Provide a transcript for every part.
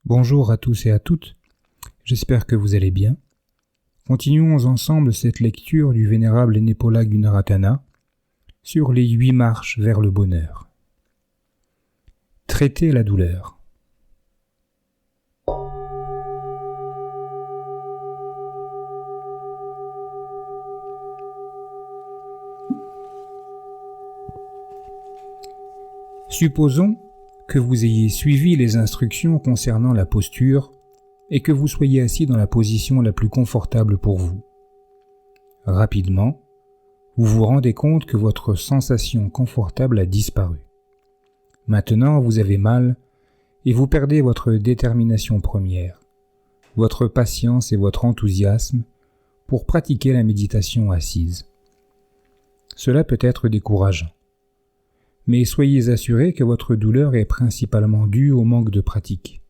Bonjour à tous et à toutes, j'espère que vous allez bien. Continuons ensemble cette lecture du vénérable Nepola Gunaratana sur les 8 marches vers le bonheur. Traiter la douleur. Supposons que vous ayez suivi les instructions concernant la posture et que vous soyez assis dans la position la plus confortable pour vous. Rapidement, vous vous rendez compte que votre sensation confortable a disparu. Maintenant, vous avez mal et vous perdez votre détermination première, votre patience et votre enthousiasme pour pratiquer la méditation assise. Cela peut être décourageant. Mais soyez assurés que votre douleur est principalement due au manque de pratique.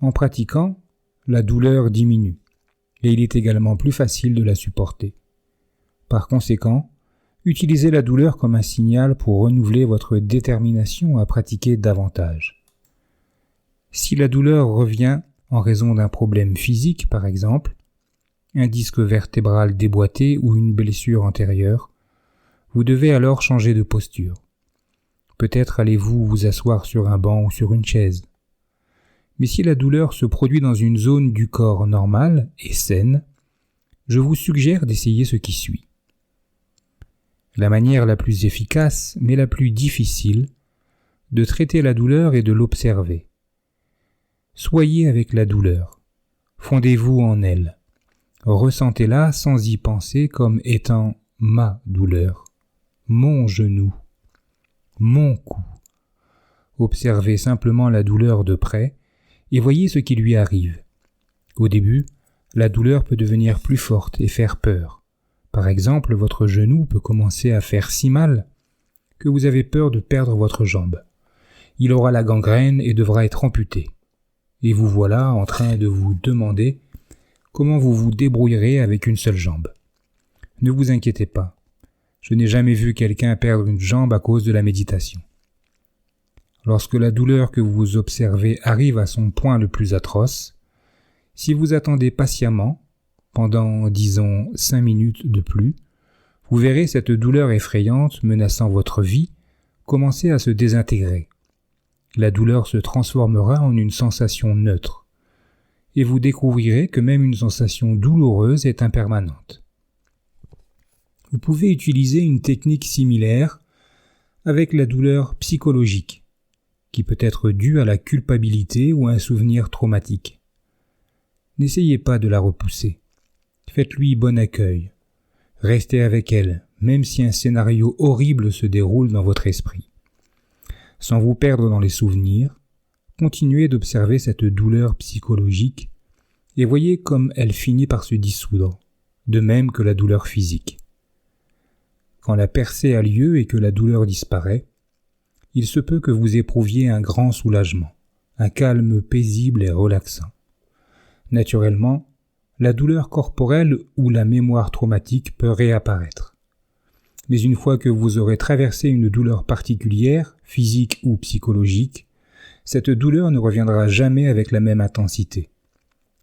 En pratiquant, la douleur diminue, et il est également plus facile de la supporter. Par conséquent, utilisez la douleur comme un signal pour renouveler votre détermination à pratiquer davantage. Si la douleur revient en raison d'un problème physique, par exemple, un disque vertébral déboîté ou une blessure antérieure, vous devez alors changer de posture. Peut-être allez-vous vous asseoir sur un banc ou sur une chaise. Mais si la douleur se produit dans une zone du corps normale et saine, je vous suggère d'essayer ce qui suit. La manière la plus efficace, mais la plus difficile, de traiter la douleur est de l'observer. Soyez avec la douleur, fondez-vous en elle, ressentez-la sans y penser comme étant ma douleur, mon genou, mon cou. Observez simplement la douleur de près et voyez ce qui lui arrive. Au début, la douleur peut devenir plus forte et faire peur. Par exemple, votre genou peut commencer à faire si mal que vous avez peur de perdre votre jambe. Il aura la gangrène et devra être amputé. Et vous voilà en train de vous demander comment vous vous débrouillerez avec une seule jambe. Ne vous inquiétez pas. Je n'ai jamais vu quelqu'un perdre une jambe à cause de la méditation. Lorsque la douleur que vous observez arrive à son point le plus atroce, si vous attendez patiemment, pendant, disons, 5 minutes de plus, vous verrez cette douleur effrayante menaçant votre vie commencer à se désintégrer. La douleur se transformera en une sensation neutre, et vous découvrirez que même une sensation douloureuse est impermanente. Vous pouvez utiliser une technique similaire avec la douleur psychologique, qui peut être due à la culpabilité ou à un souvenir traumatique. N'essayez pas de la repousser. Faites-lui bon accueil. Restez avec elle, même si un scénario horrible se déroule dans votre esprit. Sans vous perdre dans les souvenirs, continuez d'observer cette douleur psychologique et voyez comme elle finit par se dissoudre, de même que la douleur physique. Quand la percée a lieu et que la douleur disparaît, il se peut que vous éprouviez un grand soulagement, un calme paisible et relaxant. Naturellement, la douleur corporelle ou la mémoire traumatique peut réapparaître. Mais une fois que vous aurez traversé une douleur particulière, physique ou psychologique, cette douleur ne reviendra jamais avec la même intensité.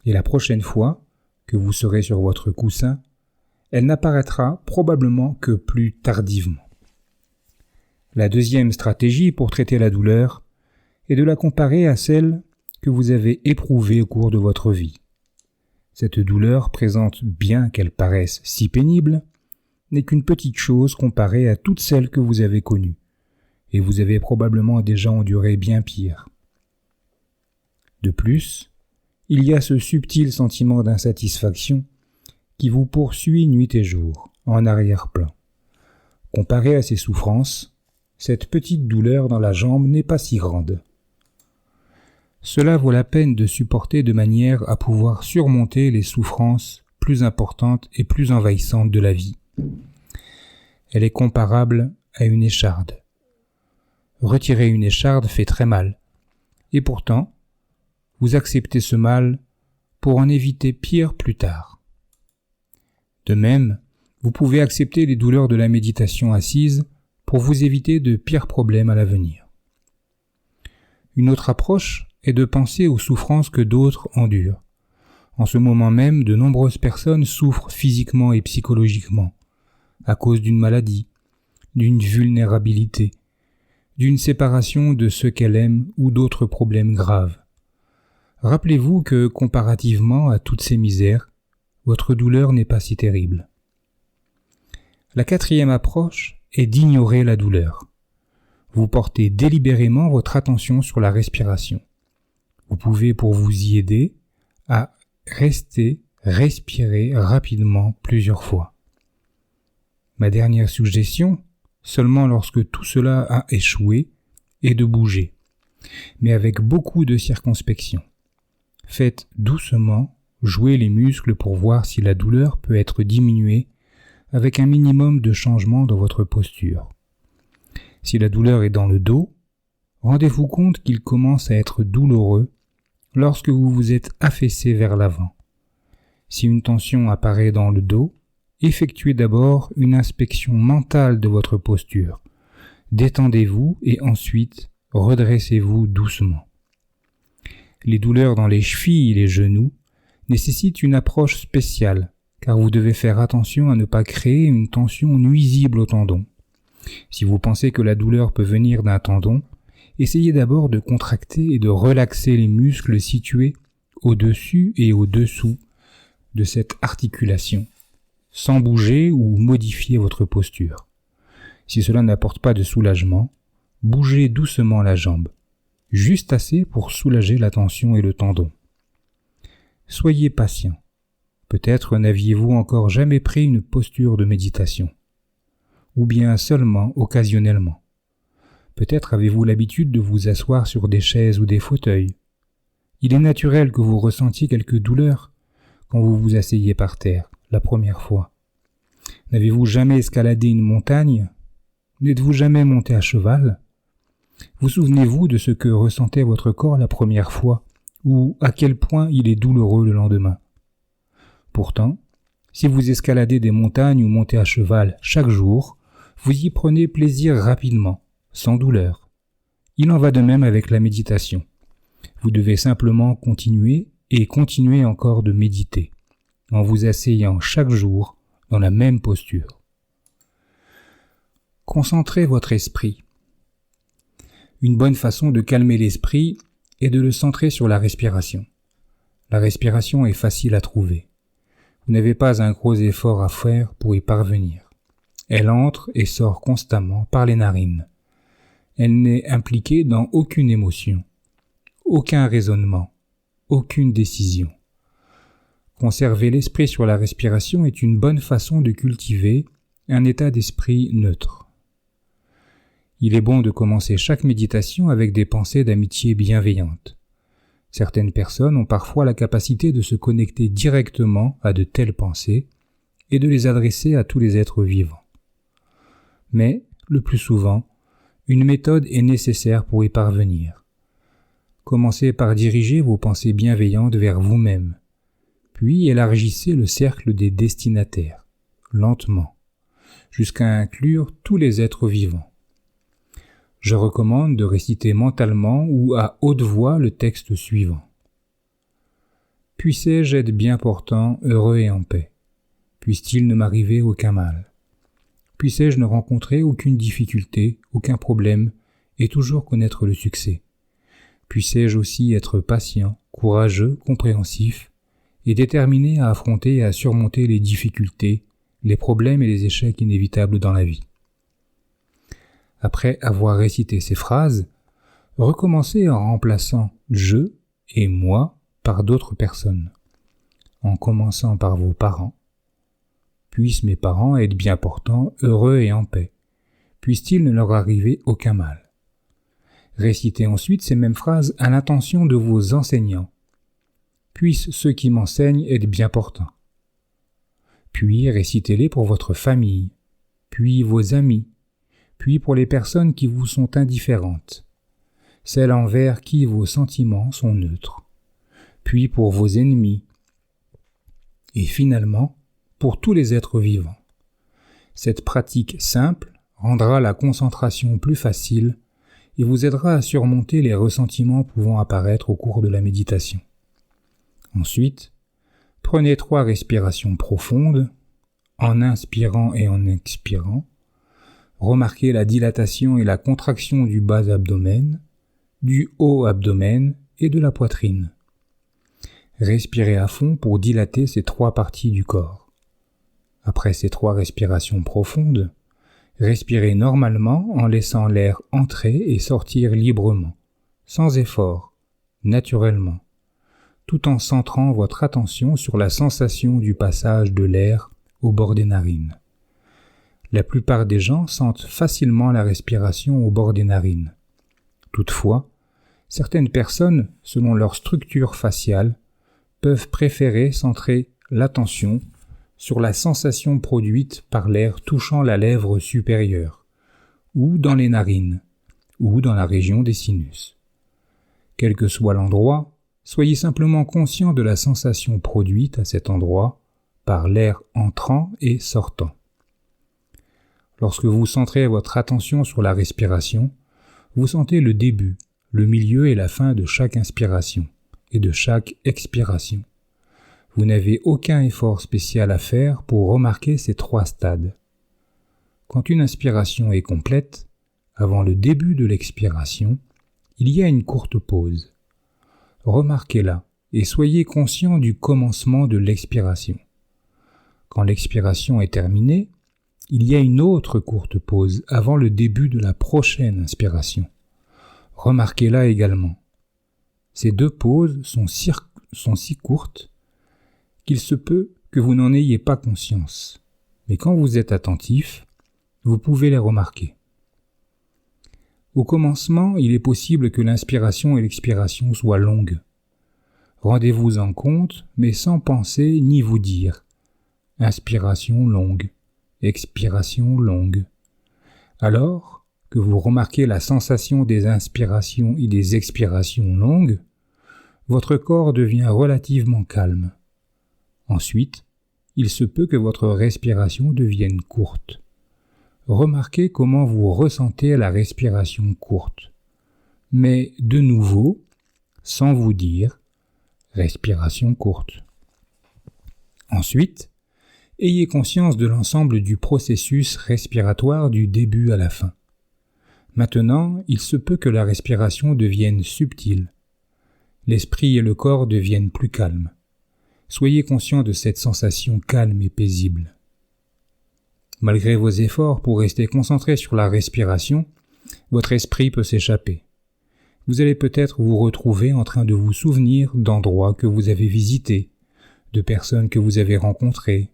Et la prochaine fois que vous serez sur votre coussin, elle n'apparaîtra probablement que plus tardivement. La deuxième stratégie pour traiter la douleur est de la comparer à celle que vous avez éprouvée au cours de votre vie. Cette douleur, présente bien qu'elle paraisse si pénible, n'est qu'une petite chose comparée à toutes celles que vous avez connues, et vous avez probablement déjà enduré bien pire. De plus, il y a ce subtil sentiment d'insatisfaction qui vous poursuit nuit et jour, en arrière-plan. Comparé à ces souffrances, cette petite douleur dans la jambe n'est pas si grande. Cela vaut la peine de supporter de manière à pouvoir surmonter les souffrances plus importantes et plus envahissantes de la vie. Elle est comparable à une écharde. Retirer une écharde fait très mal, et pourtant, vous acceptez ce mal pour en éviter pire plus tard. De même, vous pouvez accepter les douleurs de la méditation assise pour vous éviter de pires problèmes à l'avenir. Une autre approche est de penser aux souffrances que d'autres endurent. En ce moment même, de nombreuses personnes souffrent physiquement et psychologiquement, à cause d'une maladie, d'une vulnérabilité, d'une séparation de ceux qu'elles aiment ou d'autres problèmes graves. Rappelez-vous que, comparativement à toutes ces misères, votre douleur n'est pas si terrible. La 4e approche est d'ignorer la douleur. Vous portez délibérément votre attention sur la respiration. Vous pouvez, pour vous y aider, à respirer rapidement plusieurs fois. Ma dernière suggestion, seulement lorsque tout cela a échoué, est de bouger, mais avec beaucoup de circonspection. Faites doucement jouer les muscles pour voir si la douleur peut être diminuée avec un minimum de changement dans votre posture. Si la douleur est dans le dos, rendez-vous compte qu'il commence à être douloureux lorsque vous vous êtes affaissé vers l'avant. Si une tension apparaît dans le dos, effectuez d'abord une inspection mentale de votre posture. Détendez-vous et ensuite redressez-vous doucement. Les douleurs dans les chevilles et les genoux nécessitent une approche spéciale, car vous devez faire attention à ne pas créer une tension nuisible au tendon. Si vous pensez que la douleur peut venir d'un tendon, essayez d'abord de contracter et de relaxer les muscles situés au-dessus et au-dessous de cette articulation, sans bouger ou modifier votre posture. Si cela n'apporte pas de soulagement, bougez doucement la jambe, juste assez pour soulager la tension et le tendon. Soyez patient. Peut-être n'aviez-vous encore jamais pris une posture de méditation, ou bien seulement occasionnellement. Peut-être avez-vous l'habitude de vous asseoir sur des chaises ou des fauteuils. Il est naturel que vous ressentiez quelques douleurs quand vous vous asseyez par terre la première fois. N'avez-vous jamais escaladé une montagne? N'êtes-vous jamais monté à cheval? Vous souvenez-vous de ce que ressentait votre corps la première fois, ou à quel point il est douloureux le lendemain? Pourtant, si vous escaladez des montagnes ou montez à cheval chaque jour, vous y prenez plaisir rapidement, sans douleur. Il en va de même avec la méditation. Vous devez simplement continuer et continuer encore de méditer, en vous asseyant chaque jour dans la même posture. Concentrez votre esprit. Une bonne façon de calmer l'esprit est de le centrer sur la respiration. La respiration est facile à trouver. Vous n'avez pas un gros effort à faire pour y parvenir. Elle entre et sort constamment par les narines. Elle n'est impliquée dans aucune émotion, aucun raisonnement, aucune décision. Conserver l'esprit sur la respiration est une bonne façon de cultiver un état d'esprit neutre. Il est bon de commencer chaque méditation avec des pensées d'amitié bienveillantes. Certaines personnes ont parfois la capacité de se connecter directement à de telles pensées et de les adresser à tous les êtres vivants. Mais, le plus souvent, une méthode est nécessaire pour y parvenir. Commencez par diriger vos pensées bienveillantes vers vous-même, puis élargissez le cercle des destinataires, lentement, jusqu'à inclure tous les êtres vivants. Je recommande de réciter mentalement ou à haute voix le texte suivant. Puissé-je être bien portant, heureux et en paix. Puisse-t-il ne m'arriver aucun mal. Puissé-je ne rencontrer aucune difficulté, aucun problème, et toujours connaître le succès. Puissé-je aussi être patient, courageux, compréhensif, et déterminé à affronter et à surmonter les difficultés, les problèmes et les échecs inévitables dans la vie. Après avoir récité ces phrases, recommencez en remplaçant « je » et « moi » par d'autres personnes, en commençant par vos parents. Puissent mes parents être bien portants, heureux et en paix. Puisse-t-il ne leur arriver aucun mal. Récitez ensuite ces mêmes phrases à l'intention de vos enseignants. Puissent ceux qui m'enseignent être bien portants. Puis récitez-les pour votre famille, puis vos amis, puis pour les personnes qui vous sont indifférentes, celles envers qui vos sentiments sont neutres, puis pour vos ennemis, et finalement pour tous les êtres vivants. Cette pratique simple rendra la concentration plus facile et vous aidera à surmonter les ressentiments pouvant apparaître au cours de la méditation. Ensuite, prenez 3 respirations profondes, en inspirant et en expirant. Remarquez la dilatation et la contraction du bas abdomen, du haut abdomen et de la poitrine. Respirez à fond pour dilater ces 3 parties du corps. Après ces 3 respirations profondes, respirez normalement en laissant l'air entrer et sortir librement, sans effort, naturellement, tout en centrant votre attention sur la sensation du passage de l'air au bord des narines. La plupart des gens sentent facilement la respiration au bord des narines. Toutefois, certaines personnes, selon leur structure faciale, peuvent préférer centrer l'attention sur la sensation produite par l'air touchant la lèvre supérieure, ou dans les narines, ou dans la région des sinus. Quel que soit l'endroit, soyez simplement conscient de la sensation produite à cet endroit par l'air entrant et sortant. Lorsque vous centrez votre attention sur la respiration, vous sentez le début, le milieu et la fin de chaque inspiration et de chaque expiration. Vous n'avez aucun effort spécial à faire pour remarquer ces 3 stades. Quand une inspiration est complète, avant le début de l'expiration, il y a une courte pause. Remarquez-la et soyez conscient du commencement de l'expiration. Quand l'expiration est terminée, il y a une autre courte pause avant le début de la prochaine inspiration. Remarquez-la également. Ces 2 pauses sont si courtes qu'il se peut que vous n'en ayez pas conscience. Mais quand vous êtes attentif, vous pouvez les remarquer. Au commencement, il est possible que l'inspiration et l'expiration soient longues. Rendez-vous en compte, mais sans penser ni vous dire « inspiration longue ». Expiration longue. Alors que vous remarquez la sensation des inspirations et des expirations longues, votre corps devient relativement calme. Ensuite, il se peut que votre respiration devienne courte. Remarquez comment vous ressentez la respiration courte. Mais de nouveau, sans vous dire « respiration courte ». Ensuite, ayez conscience de l'ensemble du processus respiratoire du début à la fin. Maintenant, il se peut que la respiration devienne subtile. L'esprit et le corps deviennent plus calmes. Soyez conscient de cette sensation calme et paisible. Malgré vos efforts pour rester concentré sur la respiration, votre esprit peut s'échapper. Vous allez peut-être vous retrouver en train de vous souvenir d'endroits que vous avez visités, de personnes que vous avez rencontrées,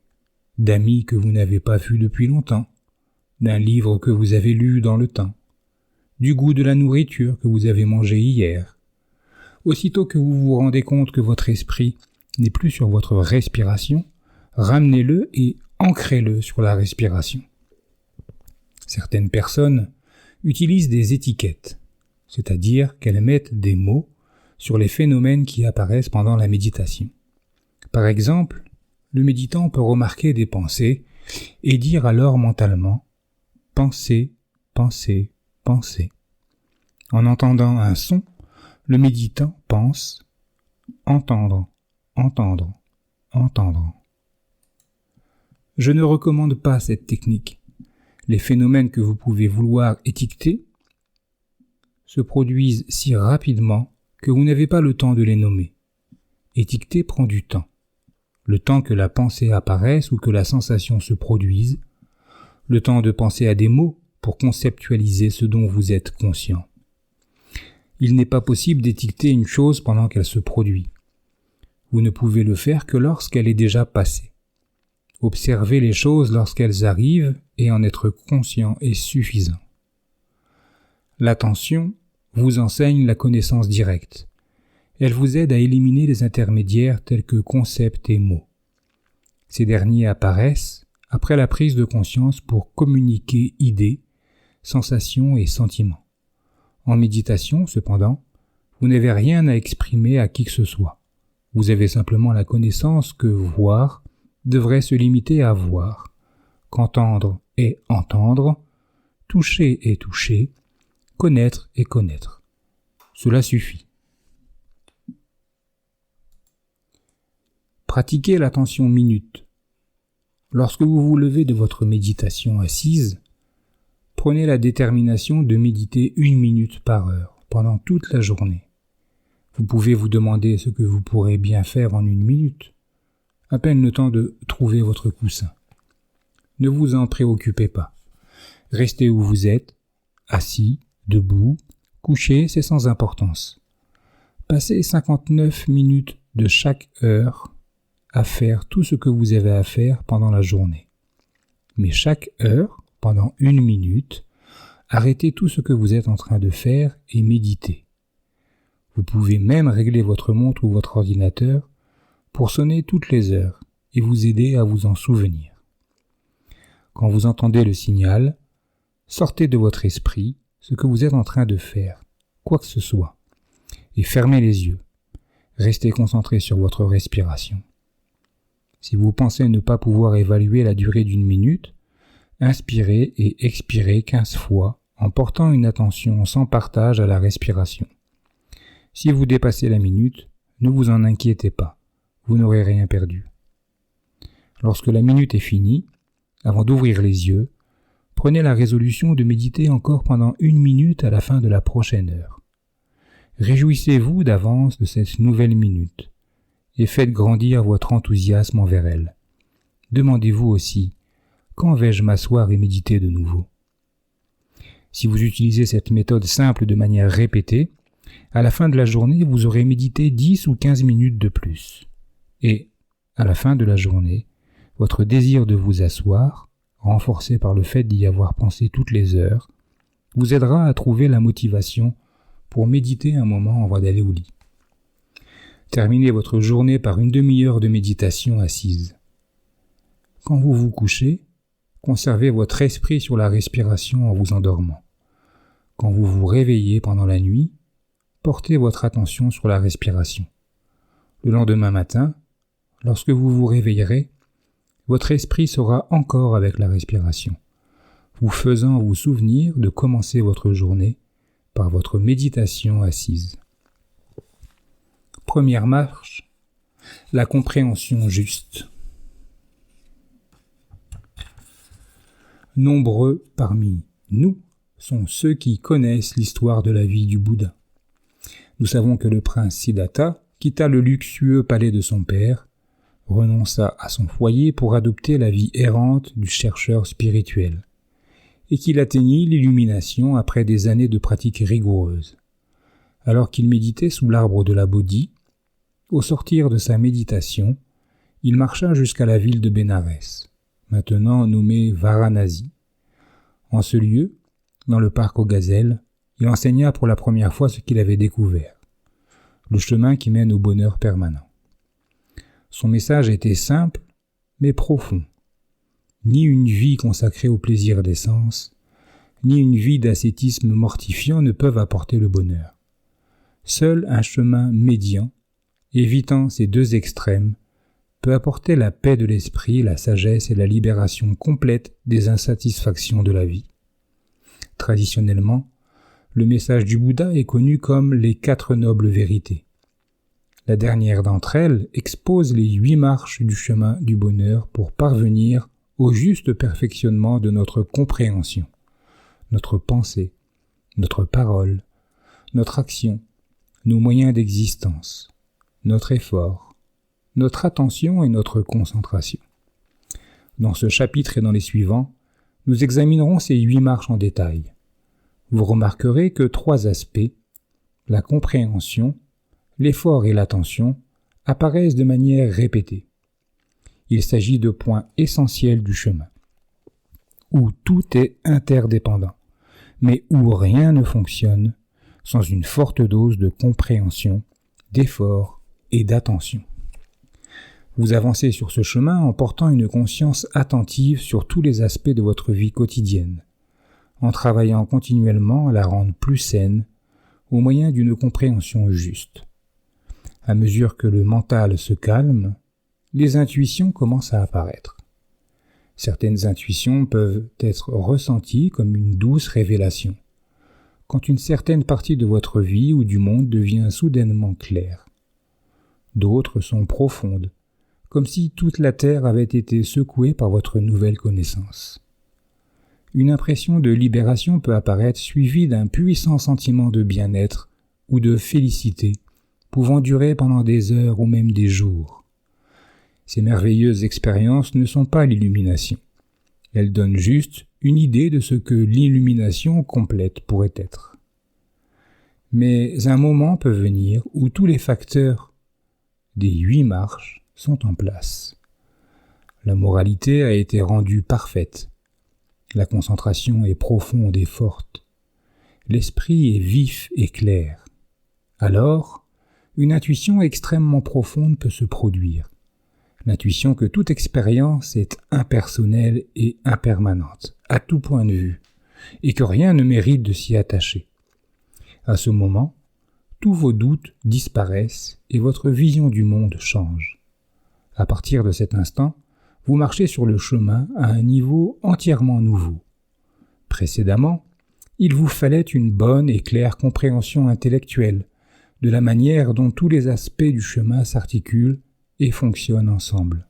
d'amis que vous n'avez pas vus depuis longtemps, d'un livre que vous avez lu dans le temps, du goût de la nourriture que vous avez mangé hier. Aussitôt que vous vous rendez compte que votre esprit n'est plus sur votre respiration, ramenez-le et ancrez-le sur la respiration. Certaines personnes utilisent des étiquettes, c'est-à-dire qu'elles mettent des mots sur les phénomènes qui apparaissent pendant la méditation. Par exemple, le méditant peut remarquer des pensées et dire alors mentalement « pensée, pensée, pensée ». En entendant un son, le méditant pense « entendre, entendre, entendre ». Je ne recommande pas cette technique. Les phénomènes que vous pouvez vouloir étiqueter se produisent si rapidement que vous n'avez pas le temps de les nommer. Étiqueter prend du temps. Le temps que la pensée apparaisse ou que la sensation se produise, le temps de penser à des mots pour conceptualiser ce dont vous êtes conscient. Il n'est pas possible d'étiqueter une chose pendant qu'elle se produit. Vous ne pouvez le faire que lorsqu'elle est déjà passée. Observez les choses lorsqu'elles arrivent et en être conscient est suffisant. L'attention vous enseigne la connaissance directe. Elle vous aide à éliminer les intermédiaires tels que concepts et mots. Ces derniers apparaissent après la prise de conscience pour communiquer idées, sensations et sentiments. En méditation, cependant, vous n'avez rien à exprimer à qui que ce soit. Vous avez simplement la connaissance que voir devrait se limiter à voir, qu'entendre est entendre, toucher est toucher, connaître et connaître. Cela suffit. Pratiquez l'attention minute. Lorsque vous vous levez de votre méditation assise, prenez la détermination de méditer 1 minute par heure pendant toute la journée. Vous pouvez vous demander ce que vous pourrez bien faire en 1 minute. À peine le temps de trouver votre coussin. Ne vous en préoccupez pas. Restez où vous êtes, assis, debout, couché, c'est sans importance. Passez 59 minutes de chaque heure à faire tout ce que vous avez à faire pendant la journée. Mais chaque heure, pendant 1 minute, arrêtez tout ce que vous êtes en train de faire et méditez. Vous pouvez même régler votre montre ou votre ordinateur pour sonner toutes les heures et vous aider à vous en souvenir. Quand vous entendez le signal, sortez de votre esprit ce que vous êtes en train de faire, quoi que ce soit, et fermez les yeux. Restez concentré sur votre respiration. Si vous pensez ne pas pouvoir évaluer la durée d'1 minute, inspirez et expirez 15 fois en portant une attention sans partage à la respiration. Si vous dépassez la minute, ne vous en inquiétez pas, vous n'aurez rien perdu. Lorsque la minute est finie, avant d'ouvrir les yeux, prenez la résolution de méditer encore pendant 1 minute à la fin de la prochaine heure. Réjouissez-vous d'avance de cette nouvelle minute et faites grandir votre enthousiasme envers elle. Demandez-vous aussi, quand vais-je m'asseoir et méditer de nouveau ? Si vous utilisez cette méthode simple de manière répétée, à la fin de la journée, vous aurez médité 10 ou 15 minutes de plus. Et, à la fin de la journée, votre désir de vous asseoir, renforcé par le fait d'y avoir pensé toutes les heures, vous aidera à trouver la motivation pour méditer un moment avant d'aller au lit. Terminez votre journée par 1 demi-heure de méditation assise. Quand vous vous couchez, conservez votre esprit sur la respiration en vous endormant. Quand vous vous réveillez pendant la nuit, portez votre attention sur la respiration. Le lendemain matin, lorsque vous vous réveillerez, votre esprit sera encore avec la respiration, vous faisant vous souvenir de commencer votre journée par votre méditation assise. Première marche, la compréhension juste. Nombreux parmi nous sont ceux qui connaissent l'histoire de la vie du Bouddha. Nous savons que le prince Siddhartha quitta le luxueux palais de son père, renonça à son foyer pour adopter la vie errante du chercheur spirituel, et qu'il atteignit l'illumination après des années de pratique rigoureuse. Alors qu'il méditait sous l'arbre de la Bodhi, au sortir de sa méditation, il marcha jusqu'à la ville de Bénarès, maintenant nommée Varanasi. En ce lieu, dans le parc aux gazelles, il enseigna pour la première fois ce qu'il avait découvert, le chemin qui mène au bonheur permanent. Son message était simple, mais profond. Ni une vie consacrée au plaisir des sens, ni une vie d'ascétisme mortifiant ne peuvent apporter le bonheur. Seul un chemin médian, évitant ces 2 extrêmes, peut apporter la paix de l'esprit, la sagesse et la libération complète des insatisfactions de la vie. Traditionnellement, le message du Bouddha est connu comme les 4 nobles vérités. La dernière d'entre elles expose les 8 marches du chemin du bonheur pour parvenir au juste perfectionnement de notre compréhension, notre pensée, notre parole, notre action, nos moyens d'existence, notre effort, notre attention et notre concentration. Dans ce chapitre et dans les suivants, nous examinerons ces 8 marches en détail. Vous remarquerez que 3 aspects, la compréhension, l'effort et l'attention, apparaissent de manière répétée. Il s'agit de points essentiels du chemin, où tout est interdépendant, mais où rien ne fonctionne sans une forte dose de compréhension, d'effort et d'attention. Vous avancez sur ce chemin en portant une conscience attentive sur tous les aspects de votre vie quotidienne, en travaillant continuellement à la rendre plus saine au moyen d'une compréhension juste. À mesure que le mental se calme, les intuitions commencent à apparaître. Certaines intuitions peuvent être ressenties comme une douce révélation. quand une certaine partie de votre vie ou du monde devient soudainement claire. D'autres sont profondes, comme si toute la terre avait été secouée par votre nouvelle connaissance. Une impression de libération peut apparaître suivie d'un puissant sentiment de bien-être ou de félicité, pouvant durer pendant des heures ou même des jours. Ces merveilleuses expériences ne sont pas l'illumination. Elles donnent juste une idée de ce que l'illumination complète pourrait être. Mais un moment peut venir où tous les facteurs des 8 marches sont en place. La moralité a été rendue parfaite. La concentration est profonde et forte. L'esprit est vif et clair. Alors, une intuition extrêmement profonde peut se produire. L'intuition que toute expérience est impersonnelle et impermanente, à tout point de vue, et que rien ne mérite de s'y attacher. À ce moment, tous vos doutes disparaissent et votre vision du monde change. À partir de cet instant, vous marchez sur le chemin à un niveau entièrement nouveau. Précédemment, il vous fallait une bonne et claire compréhension intellectuelle de la manière dont tous les aspects du chemin s'articulent et fonctionnent ensemble.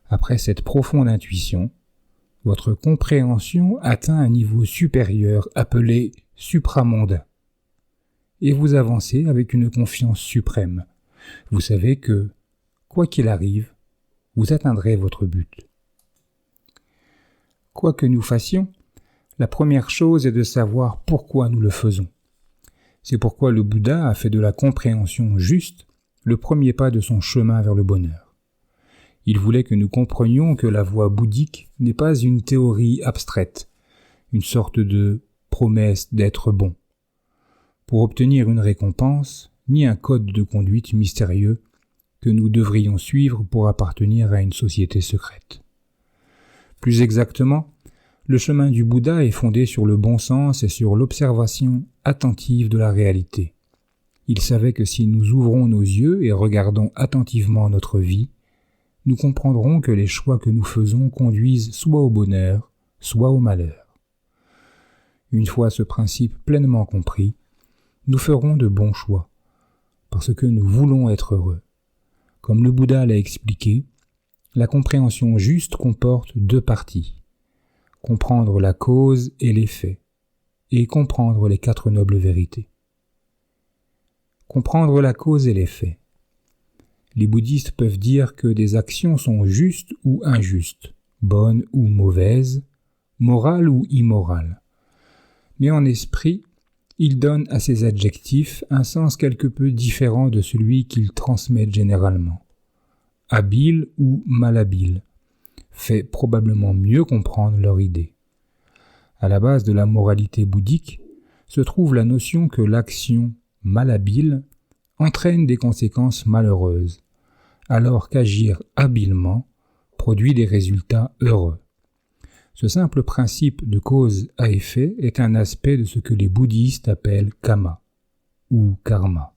Après cette profonde intuition, votre compréhension atteint un niveau supérieur appelé supramondain. Et vous avancez avec une confiance suprême. Vous savez que, quoi qu'il arrive, vous atteindrez votre but. Quoi que nous fassions, la première chose est de savoir pourquoi nous le faisons. C'est pourquoi le Bouddha a fait de la compréhension juste le premier pas de son chemin vers le bonheur. Il voulait que nous comprenions que la voie bouddhique n'est pas une théorie abstraite, une sorte de promesse d'être bon, pour obtenir une récompense, ni un code de conduite mystérieux que nous devrions suivre pour appartenir à une société secrète. Plus exactement, le chemin du Bouddha est fondé sur le bon sens et sur l'observation attentive de la réalité. Il savait que si nous ouvrons nos yeux et regardons attentivement notre vie, nous comprendrons que les choix que nous faisons conduisent soit au bonheur, soit au malheur. Une fois ce principe pleinement compris, nous ferons de bons choix, parce que nous voulons être heureux. Comme le Bouddha l'a expliqué, la compréhension juste comporte 2 parties. Comprendre la cause et l'effet, et comprendre les 4 nobles vérités. Comprendre la cause et l'effet. Les bouddhistes peuvent dire que des actions sont justes ou injustes, bonnes ou mauvaises, morales ou immorales. Mais en esprit, ils donnent à ces adjectifs un sens quelque peu différent de celui qu'ils transmettent généralement. Habile ou malhabile fait probablement mieux comprendre leur idée. À la base de la moralité bouddhique se trouve la notion que l'action malhabile entraîne des conséquences malheureuses, alors qu'agir habilement produit des résultats heureux. Ce simple principe de cause à effet est un aspect de ce que les bouddhistes appellent kamma ou karma.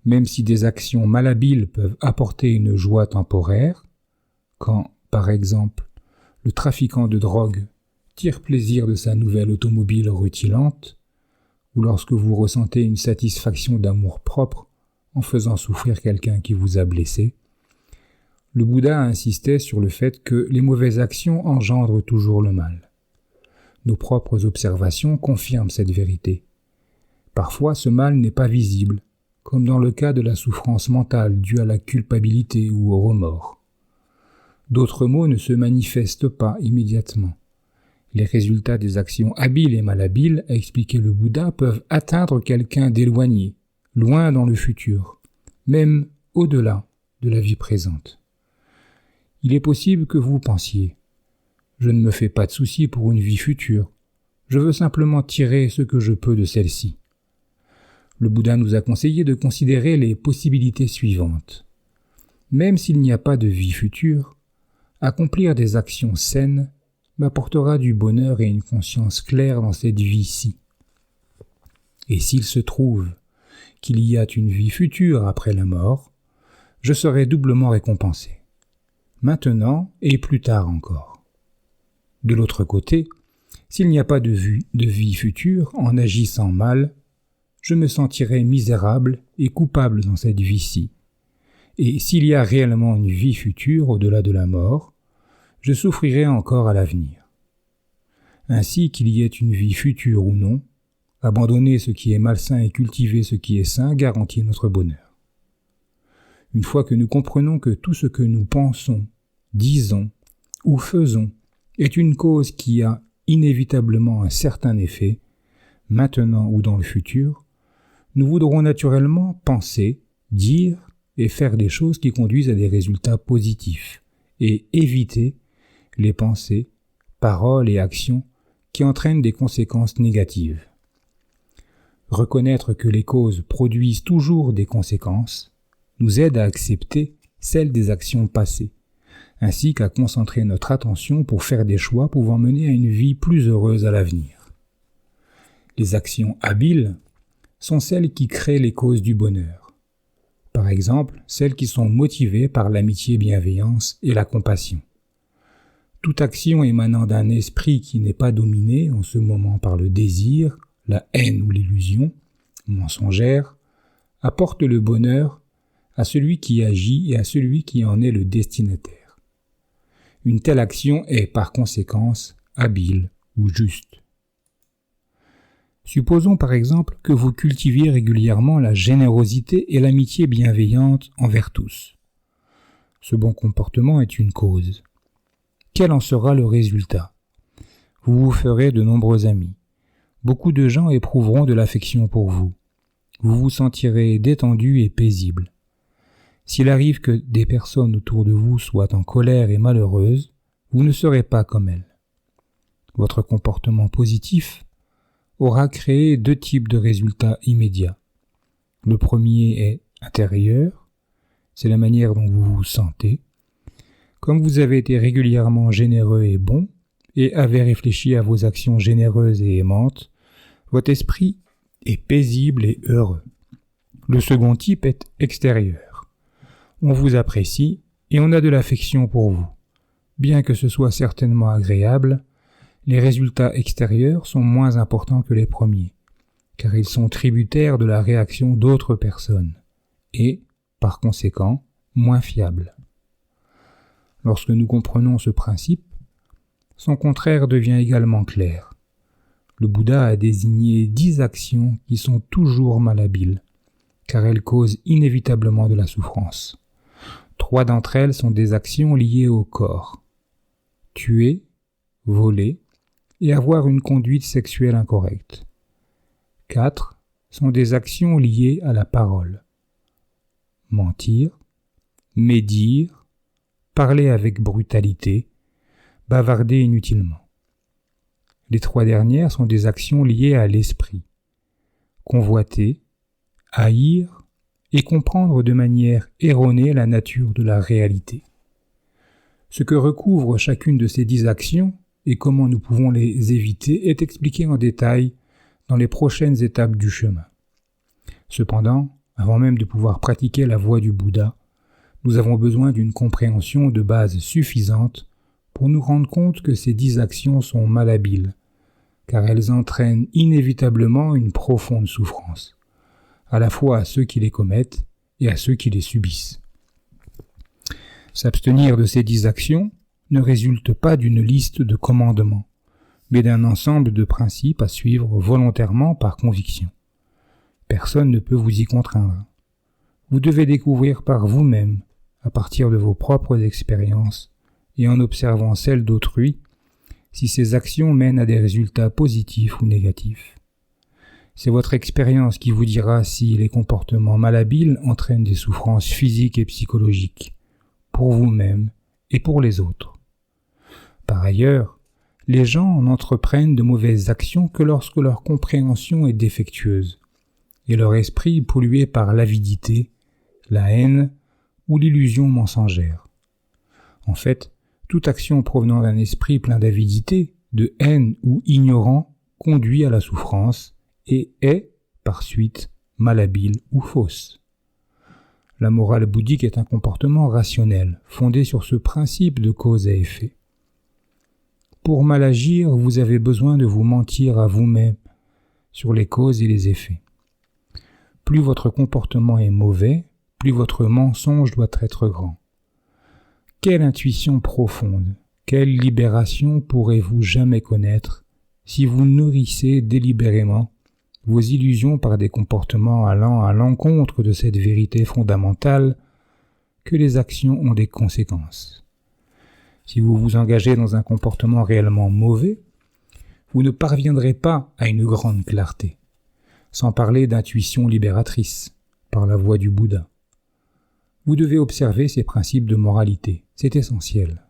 Même si des actions malhabiles peuvent apporter une joie temporaire, quand, par exemple, le trafiquant de drogue tire plaisir de sa nouvelle automobile rutilante, ou lorsque vous ressentez une satisfaction d'amour-propre en faisant souffrir quelqu'un qui vous a blessé, le Bouddha insistait sur le fait que les mauvaises actions engendrent toujours le mal. Nos propres observations confirment cette vérité. Parfois, ce mal n'est pas visible, comme dans le cas de la souffrance mentale due à la culpabilité ou au remords. D'autres maux ne se manifestent pas immédiatement. Les résultats des actions habiles et malhabiles, a expliqué le Bouddha, peuvent atteindre quelqu'un d'éloigné, loin dans le futur, même au-delà de la vie présente. Il est possible que vous pensiez « Je ne me fais pas de soucis pour une vie future, je veux simplement tirer ce que je peux de celle-ci ». Le Bouddha nous a conseillé de considérer les possibilités suivantes. Même s'il n'y a pas de vie future, accomplir des actions saines m'apportera du bonheur et une conscience claire dans cette vie-ci. Et s'il se trouve qu'il y a une vie future après la mort, je serai doublement récompensé, maintenant et plus tard encore. De l'autre côté, S'il n'y a pas de vie future en agissant mal, je me sentirai misérable et coupable dans cette vie-ci. Et s'il y a réellement une vie future au-delà de la mort, je souffrirai encore à l'avenir. Ainsi qu'il y ait une vie future ou non, abandonner ce qui est malsain et cultiver ce qui est sain garantit notre bonheur. Une fois que nous comprenons que tout ce que nous pensons, disons ou faisons est une cause qui a inévitablement un certain effet, maintenant ou dans le futur, nous voudrons naturellement penser, dire et faire des choses qui conduisent à des résultats positifs et éviter les pensées, paroles et actions qui entraînent des conséquences négatives. Reconnaître que les causes produisent toujours des conséquences nous aide à accepter celles des actions passées, ainsi qu'à concentrer notre attention pour faire des choix pouvant mener à une vie plus heureuse à l'avenir. Les actions habiles sont celles qui créent les causes du bonheur. Par exemple, celles qui sont motivées par l'amitié, bienveillance et la compassion. Toute action émanant d'un esprit qui n'est pas dominé en ce moment par le désir, la haine ou l'illusion, mensongère, apporte le bonheur à celui qui agit et à celui qui en est le destinataire. Une telle action est par conséquence habile ou juste. Supposons par exemple que vous cultiviez régulièrement la générosité et l'amitié bienveillante envers tous. Ce bon comportement est une cause. Quel en sera le résultat ? Vous vous ferez de nombreux amis. Beaucoup de gens éprouveront de l'affection pour vous. Vous vous sentirez détendu et paisible. S'il arrive que des personnes autour de vous soient en colère et malheureuses, vous ne serez pas comme elles. Votre comportement positif aura créé deux types de résultats immédiats. Le premier est intérieur, c'est la manière dont vous vous sentez. Comme vous avez été régulièrement généreux et bon, et avez réfléchi à vos actions généreuses et aimantes, votre esprit est paisible et heureux. Le second type est extérieur. On vous apprécie et on a de l'affection pour vous. Bien que ce soit certainement agréable, les résultats extérieurs sont moins importants que les premiers, car ils sont tributaires de la réaction d'autres personnes, et, par conséquent, moins fiables. Lorsque nous comprenons ce principe, son contraire devient également clair. Le Bouddha a désigné 10 actions qui sont toujours malhabiles, car elles causent inévitablement de la souffrance. 3 d'entre elles sont des actions liées au corps. Tuer, voler, et avoir une conduite sexuelle incorrecte. 4 sont des actions liées à la parole. Mentir, médire, parler avec brutalité, bavarder inutilement. Les 3 dernières sont des actions liées à l'esprit. Convoiter, haïr et comprendre de manière erronée la nature de la réalité. Ce que recouvre chacune de ces 10 actions et comment nous pouvons les éviter est expliqué en détail dans les prochaines étapes du chemin. Cependant, avant même de pouvoir pratiquer la voie du Bouddha, nous avons besoin d'une compréhension de base suffisante pour nous rendre compte que ces 10 actions sont malhabiles, car elles entraînent inévitablement une profonde souffrance, à la fois à ceux qui les commettent et à ceux qui les subissent. S'abstenir de ces 10 actions ne résulte pas d'une liste de commandements, mais d'un ensemble de principes à suivre volontairement par conviction. Personne ne peut vous y contraindre. Vous devez découvrir par vous-même, à partir de vos propres expériences et en observant celles d'autrui, si ces actions mènent à des résultats positifs ou négatifs. C'est votre expérience qui vous dira si les comportements malhabiles entraînent des souffrances physiques et psychologiques, pour vous-même et pour les autres. Par ailleurs, les gens n'entreprennent de mauvaises actions que lorsque leur compréhension est défectueuse, et leur esprit pollué par l'avidité, la haine ou l'illusion mensongère. En fait, toute action provenant d'un esprit plein d'avidité, de haine ou ignorant conduit à la souffrance et est, par suite, malhabile ou fausse. La morale bouddhique est un comportement rationnel, fondé sur ce principe de cause à effet. Pour mal agir, vous avez besoin de vous mentir à vous-même sur les causes et les effets. Plus votre comportement est mauvais, plus votre mensonge doit être grand. Quelle intuition profonde, quelle libération pourrez-vous jamais connaître si vous nourrissez délibérément vos illusions par des comportements allant à l'encontre de cette vérité fondamentale que les actions ont des conséquences. Si vous vous engagez dans un comportement réellement mauvais, vous ne parviendrez pas à une grande clarté, sans parler d'intuition libératrice, par la voie du Bouddha. Vous devez observer ces principes de moralité, c'est essentiel.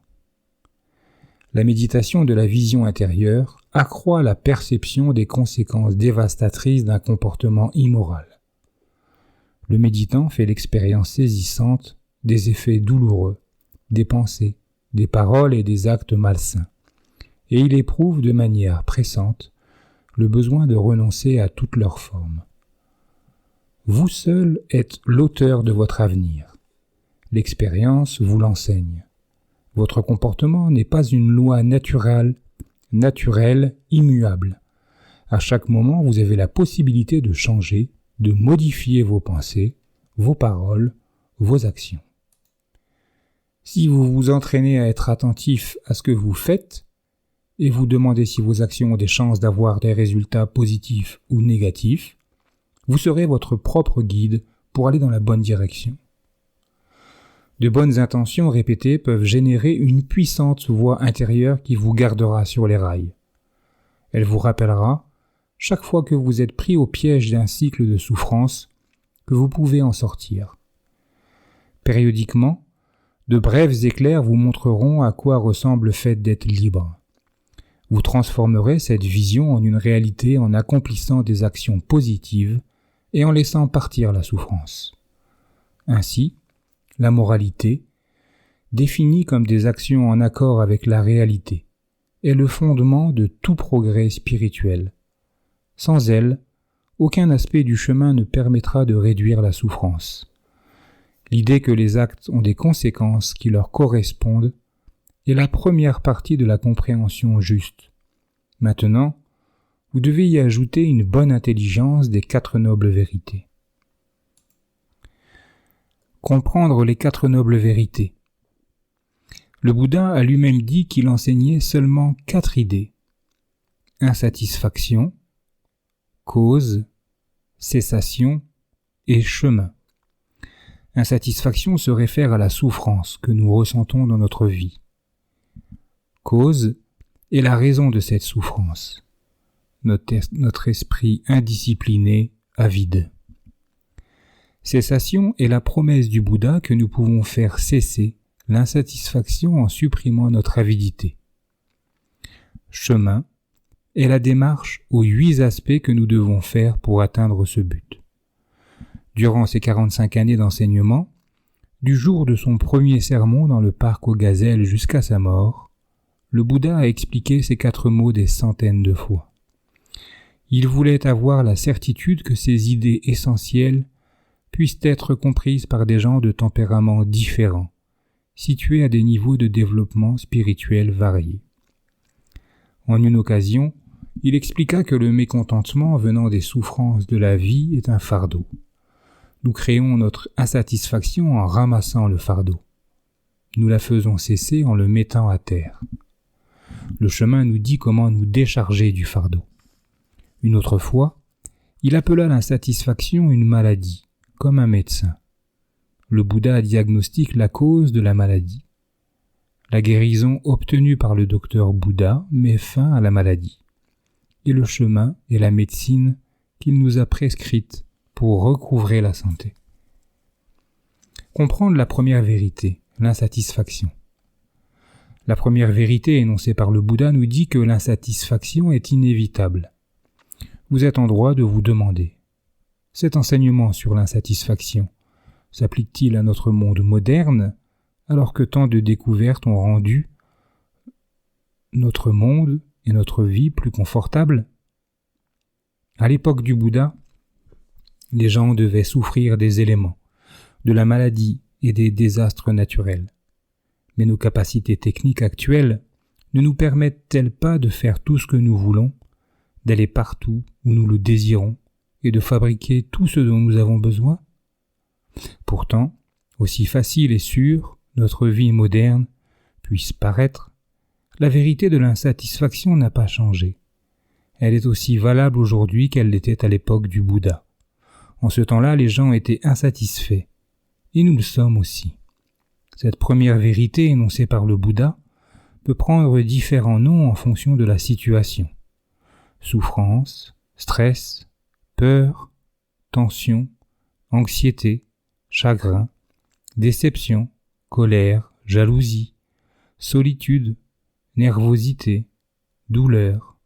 La méditation de la vision intérieure accroît la perception des conséquences dévastatrices d'un comportement immoral. Le méditant fait l'expérience saisissante des effets douloureux, des pensées, des paroles et des actes malsains, et il éprouve de manière pressante le besoin de renoncer à toutes leurs formes. Vous seul êtes l'auteur de votre avenir. L'expérience vous l'enseigne. Votre comportement n'est pas une loi naturelle, immuable. À chaque moment, vous avez la possibilité de changer, de modifier vos pensées, vos paroles, vos actions. Si vous vous entraînez à être attentif à ce que vous faites, et vous demandez si vos actions ont des chances d'avoir des résultats positifs ou négatifs, vous serez votre propre guide pour aller dans la bonne direction. De bonnes intentions répétées peuvent générer une puissante voix intérieure qui vous gardera sur les rails. Elle vous rappellera, chaque fois que vous êtes pris au piège d'un cycle de souffrance, que vous pouvez en sortir. Périodiquement, de brefs éclairs vous montreront à quoi ressemble le fait d'être libre. Vous transformerez cette vision en une réalité en accomplissant des actions positives et en laissant partir la souffrance. Ainsi, la moralité, définie comme des actions en accord avec la réalité, est le fondement de tout progrès spirituel. Sans elle, aucun aspect du chemin ne permettra de réduire la souffrance. L'idée que les actes ont des conséquences qui leur correspondent est la première partie de la compréhension juste. Maintenant, vous devez y ajouter une bonne intelligence des 4 nobles vérités. Comprendre les 4 nobles vérités. Le Bouddha a lui-même dit qu'il enseignait seulement 4 idées. Insatisfaction, cause, cessation et chemin. Insatisfaction se réfère à la souffrance que nous ressentons dans notre vie. Cause est la raison de cette souffrance. Notre esprit indiscipliné, avide. Cessation est la promesse du Bouddha que nous pouvons faire cesser l'insatisfaction en supprimant notre avidité. Chemin est la démarche aux 8 aspects que nous devons faire pour atteindre ce but. Durant ses 45 années d'enseignement, du jour de son premier sermon dans le parc aux gazelles jusqu'à sa mort, le Bouddha a expliqué ces 4 mots des centaines de fois. Il voulait avoir la certitude que ces idées essentielles puissent être comprises par des gens de tempéraments différents, situés à des niveaux de développement spirituel variés. En une occasion, il expliqua que le mécontentement venant des souffrances de la vie est un fardeau. Nous créons notre insatisfaction en ramassant le fardeau. Nous la faisons cesser en le mettant à terre. Le chemin nous dit comment nous décharger du fardeau. Une autre fois, il appela l'insatisfaction une maladie, comme un médecin. Le Bouddha diagnostique la cause de la maladie. La guérison obtenue par le docteur Bouddha met fin à la maladie. Et le chemin est la médecine qu'il nous a prescrite pour recouvrer la santé. Comprendre la première vérité, l'insatisfaction. La première vérité énoncée par le Bouddha nous dit que l'insatisfaction est inévitable. Vous êtes en droit de vous demander, cet enseignement sur l'insatisfaction s'applique-t-il à notre monde moderne alors que tant de découvertes ont rendu notre monde et notre vie plus confortables? À l'époque du Bouddha, les gens devaient souffrir des éléments, de la maladie et des désastres naturels. Mais nos capacités techniques actuelles ne nous permettent-elles pas de faire tout ce que nous voulons, d'aller partout où nous le désirons et de fabriquer tout ce dont nous avons besoin? Pourtant, aussi facile et sûre notre vie moderne puisse paraître, la vérité de l'insatisfaction n'a pas changé. Elle est aussi valable aujourd'hui qu'elle l'était à l'époque du Bouddha. En ce temps-là, les gens étaient insatisfaits, et nous le sommes aussi. Cette première vérité énoncée par le Bouddha peut prendre différents noms en fonction de la situation. Souffrance, stress, peur, tension, anxiété, chagrin, déception, colère, jalousie, solitude, nervosité, douleur.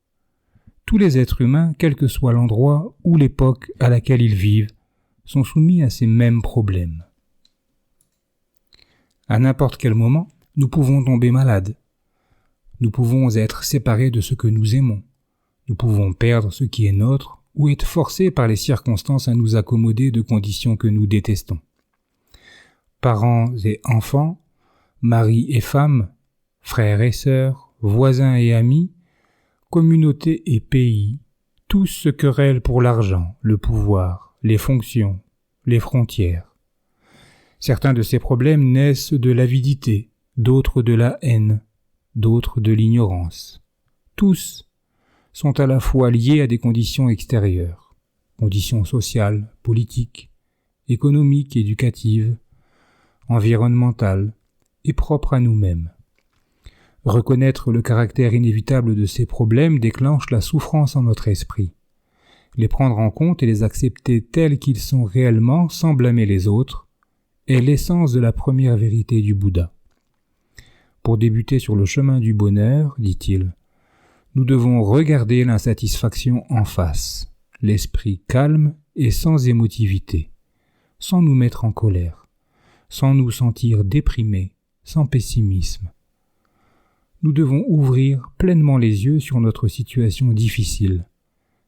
Tous les êtres humains, quel que soit l'endroit ou l'époque à laquelle ils vivent, sont soumis à ces mêmes problèmes. À n'importe quel moment, nous pouvons tomber malades. Nous pouvons être séparés de ce que nous aimons. Nous pouvons perdre ce qui est nôtre ou être forcés par les circonstances à nous accommoder de conditions que nous détestons. Parents et enfants, mari et femme, frères et sœurs, voisins et amis, communautés et pays, tous se querellent pour l'argent, le pouvoir, les fonctions, les frontières. Certains de ces problèmes naissent de l'avidité, d'autres de la haine, d'autres de l'ignorance. Tous sont à la fois liés à des conditions extérieures, conditions sociales, politiques, économiques, éducatives, environnementales et propres à nous-mêmes. Reconnaître le caractère inévitable de ces problèmes déclenche la souffrance en notre esprit. Les prendre en compte et les accepter tels qu'ils sont réellement, sans blâmer les autres, est l'essence de la première vérité du Bouddha. Pour débuter sur le chemin du bonheur, dit-il, nous devons regarder l'insatisfaction en face, l'esprit calme et sans émotivité, sans nous mettre en colère, sans nous sentir déprimés, sans pessimisme. Nous devons ouvrir pleinement les yeux sur notre situation difficile.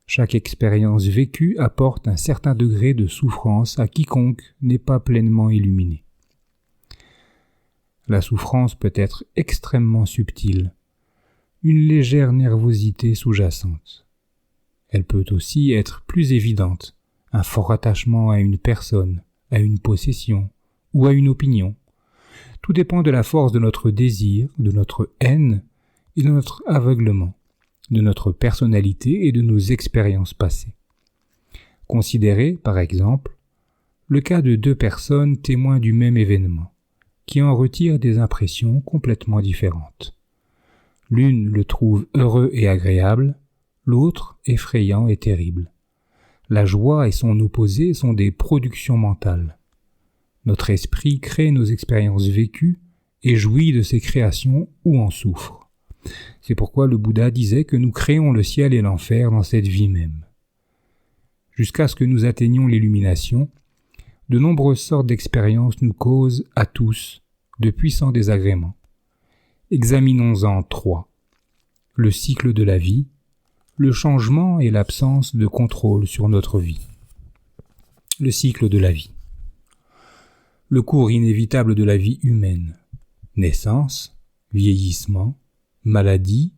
Chaque expérience vécue apporte un certain degré de souffrance à quiconque n'est pas pleinement illuminé. La souffrance peut être extrêmement subtile, une légère nervosité sous-jacente. Elle peut aussi être plus évidente, un fort attachement à une personne, à une possession ou à une opinion. Tout dépend de la force de notre désir, de notre haine et de notre aveuglement, de notre personnalité et de nos expériences passées. Considérez, par exemple, le cas de deux personnes témoins du même événement, qui en retirent des impressions complètement différentes. L'une le trouve heureux et agréable, l'autre effrayant et terrible. La joie et son opposé sont des productions mentales. Notre esprit crée nos expériences vécues et jouit de ces créations ou en souffre. C'est pourquoi le Bouddha disait que nous créons le ciel et l'enfer dans cette vie même. Jusqu'à ce que nous atteignions l'illumination, de nombreuses sortes d'expériences nous causent à tous de puissants désagréments. Examinons-en 3. Le cycle de la vie, le changement et l'absence de contrôle sur notre vie. Le cycle de la vie. Le cours inévitable de la vie humaine. Naissance, vieillissement, maladie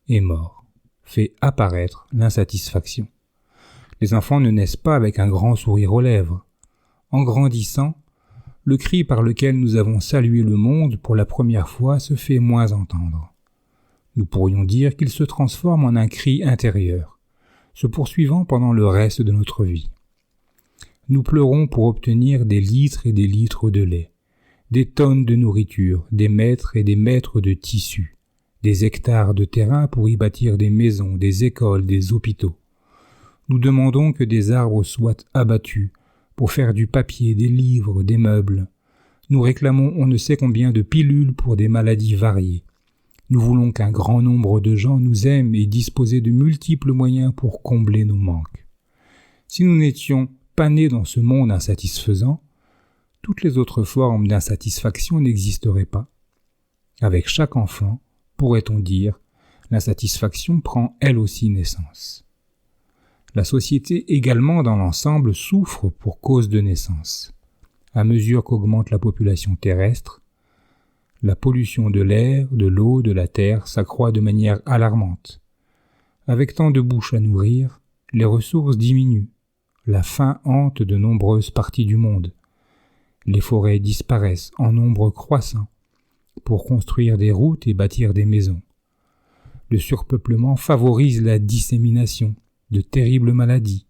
et mort fait apparaître l'insatisfaction. Les enfants ne naissent pas avec un grand sourire aux lèvres. En grandissant, le cri par lequel nous avons salué le monde pour la première fois se fait moins entendre. Nous pourrions dire qu'il se transforme en un cri intérieur, se poursuivant pendant le reste de notre vie. Nous pleurons pour obtenir des litres et des litres de lait, des tonnes de nourriture, des mètres et des mètres de tissus, des hectares de terrain pour y bâtir des maisons, des écoles, des hôpitaux. Nous demandons que des arbres soient abattus pour faire du papier, des livres, des meubles. Nous réclamons on ne sait combien de pilules pour des maladies variées. Nous voulons qu'un grand nombre de gens nous aiment et disposer de multiples moyens pour combler nos manques. Si nous n'étions pas nés dans ce monde insatisfaisant, toutes les autres formes d'insatisfaction n'existeraient pas. Avec chaque enfant, pourrait-on dire, l'insatisfaction prend elle aussi naissance. La société également dans l'ensemble souffre pour cause de naissance. À mesure qu'augmente la population terrestre, La pollution de l'air, de l'eau, de la terre s'accroît de manière alarmante. Avec tant de bouches à nourrir, les ressources diminuent. La faim hante de nombreuses parties du monde. Les forêts disparaissent en nombre croissant pour construire des routes et bâtir des maisons. Le surpeuplement favorise la dissémination de terribles maladies.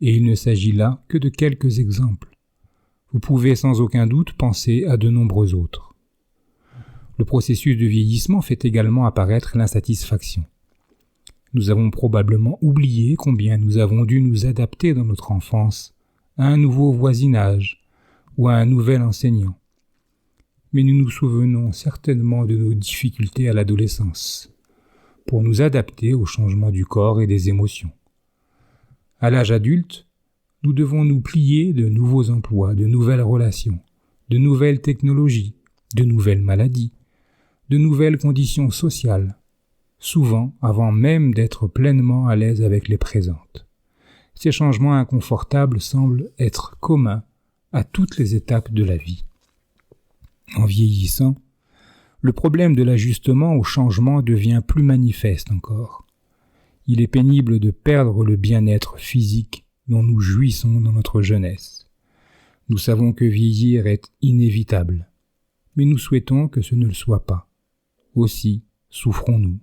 Et il ne s'agit là que de quelques exemples. Vous pouvez sans aucun doute penser à de nombreux autres. Le processus de vieillissement fait également apparaître l'insatisfaction. Nous avons probablement oublié combien nous avons dû nous adapter dans notre enfance à un nouveau voisinage ou à un nouvel enseignant. Mais nous nous souvenons certainement de nos difficultés à l'adolescence, pour nous adapter au changement du corps et des émotions. À l'âge adulte, nous devons nous plier de nouveaux emplois, de nouvelles relations, de nouvelles technologies, de nouvelles maladies, de nouvelles conditions sociales, souvent avant même d'être pleinement à l'aise avec les présentes. Ces changements inconfortables semblent être communs à toutes les étapes de la vie. En vieillissant, le problème de l'ajustement au changement devient plus manifeste encore. Il est pénible de perdre le bien-être physique dont nous jouissons dans notre jeunesse. Nous savons que vieillir est inévitable, mais nous souhaitons que ce ne le soit pas. Aussi souffrons-nous.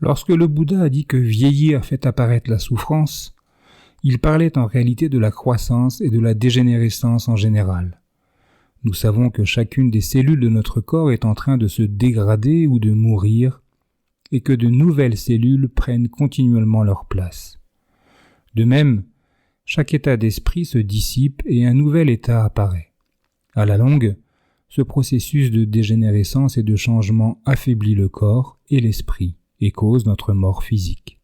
Lorsque le Bouddha a dit que vieillir fait apparaître la souffrance, il parlait en réalité de la croissance et de la dégénérescence en général. Nous savons que chacune des cellules de notre corps est en train de se dégrader ou de mourir, et que de nouvelles cellules prennent continuellement leur place. De même, chaque état d'esprit se dissipe et un nouvel état apparaît. À la longue, ce processus de dégénérescence et de changement affaiblit le corps et l'esprit et cause notre mort physique.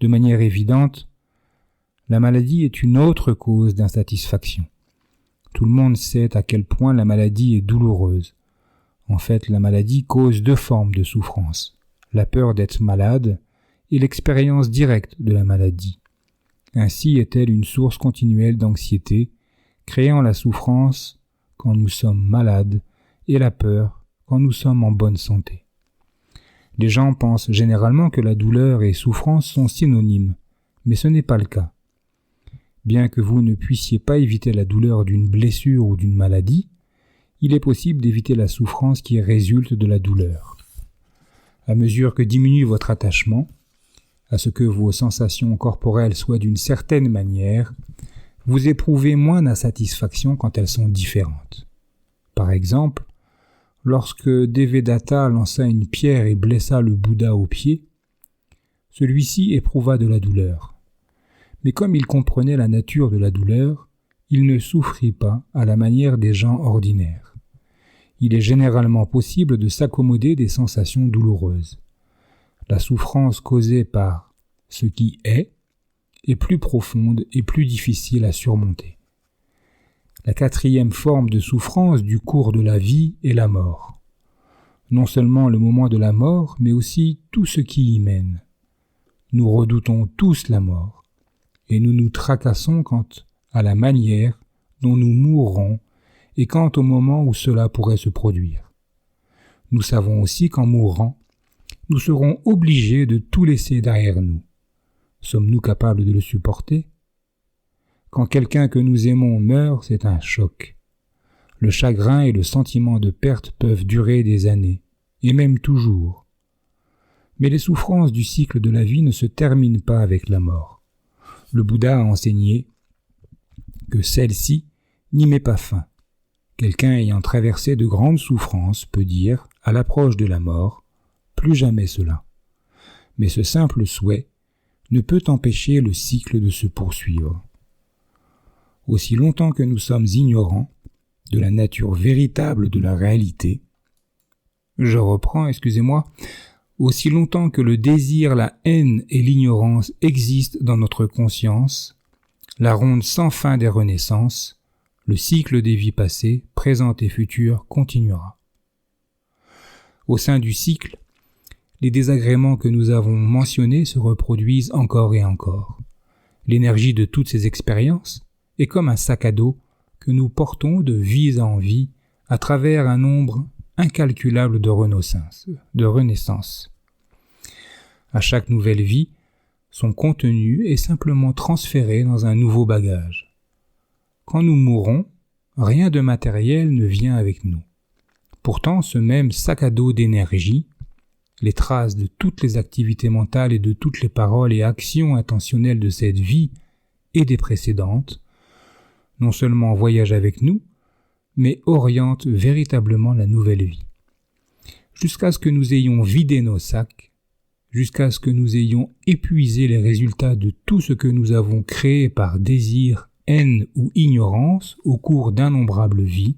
De manière évidente, la maladie est une autre cause d'insatisfaction. Tout le monde sait à quel point la maladie est douloureuse. En fait, la maladie cause deux formes de souffrance, la peur d'être malade et l'expérience directe de la maladie. Ainsi est-elle une source continuelle d'anxiété, créant la souffrance quand nous sommes malades et la peur quand nous sommes en bonne santé. Les gens pensent généralement que la douleur et souffrance sont synonymes, mais ce n'est pas le cas. Bien que vous ne puissiez pas éviter la douleur d'une blessure ou d'une maladie, il est possible d'éviter la souffrance qui résulte de la douleur. À mesure que diminue votre attachement, à ce que vos sensations corporelles soient d'une certaine manière, vous éprouvez moins d'insatisfaction quand elles sont différentes. Par exemple, lorsque Devadatta lança une pierre et blessa le Bouddha au pied, celui-ci éprouva de la douleur. Mais comme il comprenait la nature de la douleur, il ne souffrit pas à la manière des gens ordinaires. Il est généralement possible de s'accommoder des sensations douloureuses. La souffrance causée par ce qui est plus profonde et plus difficile à surmonter. La quatrième forme de souffrance du cours de la vie est la mort. Non seulement le moment de la mort, mais aussi tout ce qui y mène. Nous redoutons tous la mort, et nous nous tracassons quant à la manière dont nous mourrons et quant au moment où cela pourrait se produire. Nous savons aussi qu'en mourant, nous serons obligés de tout laisser derrière nous. Sommes-nous capables de le supporter ? Quand quelqu'un que nous aimons meurt, c'est un choc. Le chagrin et le sentiment de perte peuvent durer des années, et même toujours. Mais les souffrances du cycle de la vie ne se terminent pas avec la mort. Le Bouddha a enseigné que celle-ci n'y met pas fin. Quelqu'un ayant traversé de grandes souffrances peut dire, à l'approche de la mort, plus jamais cela. Mais ce simple souhait ne peut empêcher le cycle de se poursuivre. Aussi longtemps que nous sommes ignorants de la nature véritable de la réalité, aussi longtemps que le désir, la haine et l'ignorance existent dans notre conscience, la ronde sans fin des renaissances, le cycle des vies passées, présentes et futures continuera. Au sein du cycle, les désagréments que nous avons mentionnés se reproduisent encore et encore. L'énergie de toutes ces expériences est comme un sac à dos que nous portons de vie en vie à travers un nombre incalculable de renaissances. À chaque nouvelle vie, son contenu est simplement transféré dans un nouveau bagage. Quand nous mourons, rien de matériel ne vient avec nous. Pourtant, ce même sac à dos d'énergie, les traces de toutes les activités mentales et de toutes les paroles et actions intentionnelles de cette vie et des précédentes, non seulement voyage avec nous, mais oriente véritablement la nouvelle vie. Jusqu'à ce que nous ayons vidé nos sacs, jusqu'à ce que nous ayons épuisé les résultats de tout ce que nous avons créé par désir, haine ou ignorance au cours d'innombrables vies,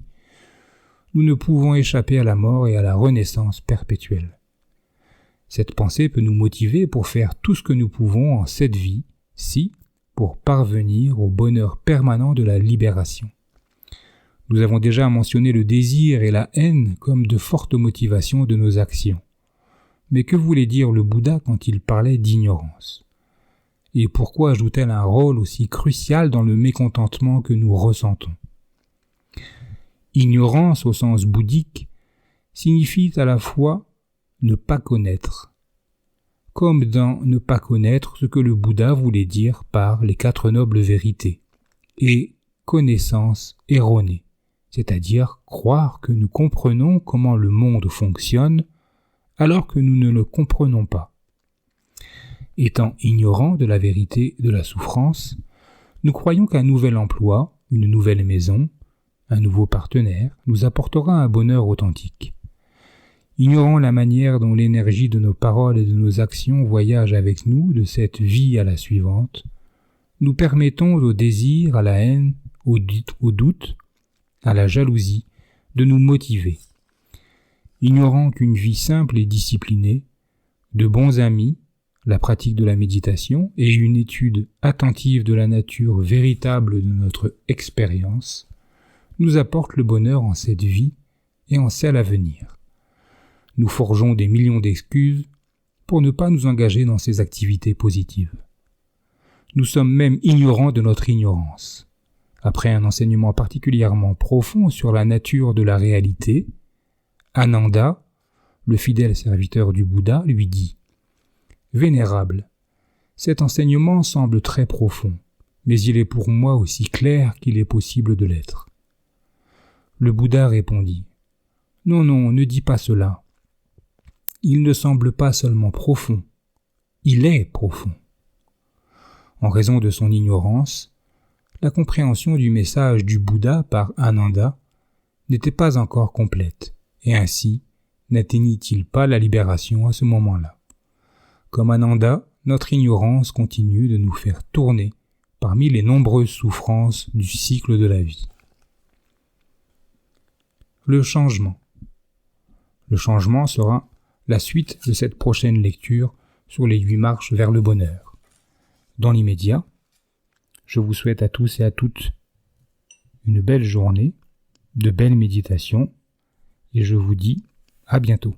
nous ne pouvons échapper à la mort et à la renaissance perpétuelle. Cette pensée peut nous motiver pour faire tout ce que nous pouvons en cette vie-ci pour parvenir au bonheur permanent de la libération. Nous avons déjà mentionné le désir et la haine comme de fortes motivations de nos actions. Mais que voulait dire le Bouddha quand il parlait d'ignorance? Et pourquoi joue-t-elle un rôle aussi crucial dans le mécontentement que nous ressentons? Ignorance au sens bouddhique signifie à la fois ne pas connaître, comme dans ne pas connaître ce que le Bouddha voulait dire par les 4 nobles vérités, et connaissance erronée, c'est-à-dire croire que nous comprenons comment le monde fonctionne alors que nous ne le comprenons pas. Étant ignorants de la vérité de la souffrance, nous croyons qu'un nouvel emploi, une nouvelle maison, un nouveau partenaire nous apportera un bonheur authentique. Ignorant la manière dont l'énergie de nos paroles et de nos actions voyage avec nous de cette vie à la suivante, nous permettons au désir, à la haine, au doute, à la jalousie, de nous motiver. Ignorant qu'une vie simple et disciplinée, de bons amis, la pratique de la méditation et une étude attentive de la nature véritable de notre expérience nous apportent le bonheur en cette vie et en celle à venir. Nous forgeons des millions d'excuses pour ne pas nous engager dans ces activités positives. Nous sommes même ignorants de notre ignorance. Après un enseignement particulièrement profond sur la nature de la réalité, Ananda, le fidèle serviteur du Bouddha, lui dit « Vénérable, cet enseignement semble très profond, mais il est pour moi aussi clair qu'il est possible de l'être. » Le Bouddha répondit « Non, ne dis pas cela. Il ne semble pas seulement profond, il est profond. » En raison de son ignorance, la compréhension du message du Bouddha par Ananda n'était pas encore complète, et ainsi n'atteignit-il pas la libération à ce moment-là. Comme Ananda, notre ignorance continue de nous faire tourner parmi les nombreuses souffrances du cycle de la vie. Le changement. Le changement sera la suite de cette prochaine lecture sur les 8 marches vers le bonheur. Dans l'immédiat, je vous souhaite à tous et à toutes une belle journée, de belles méditations, et je vous dis à bientôt.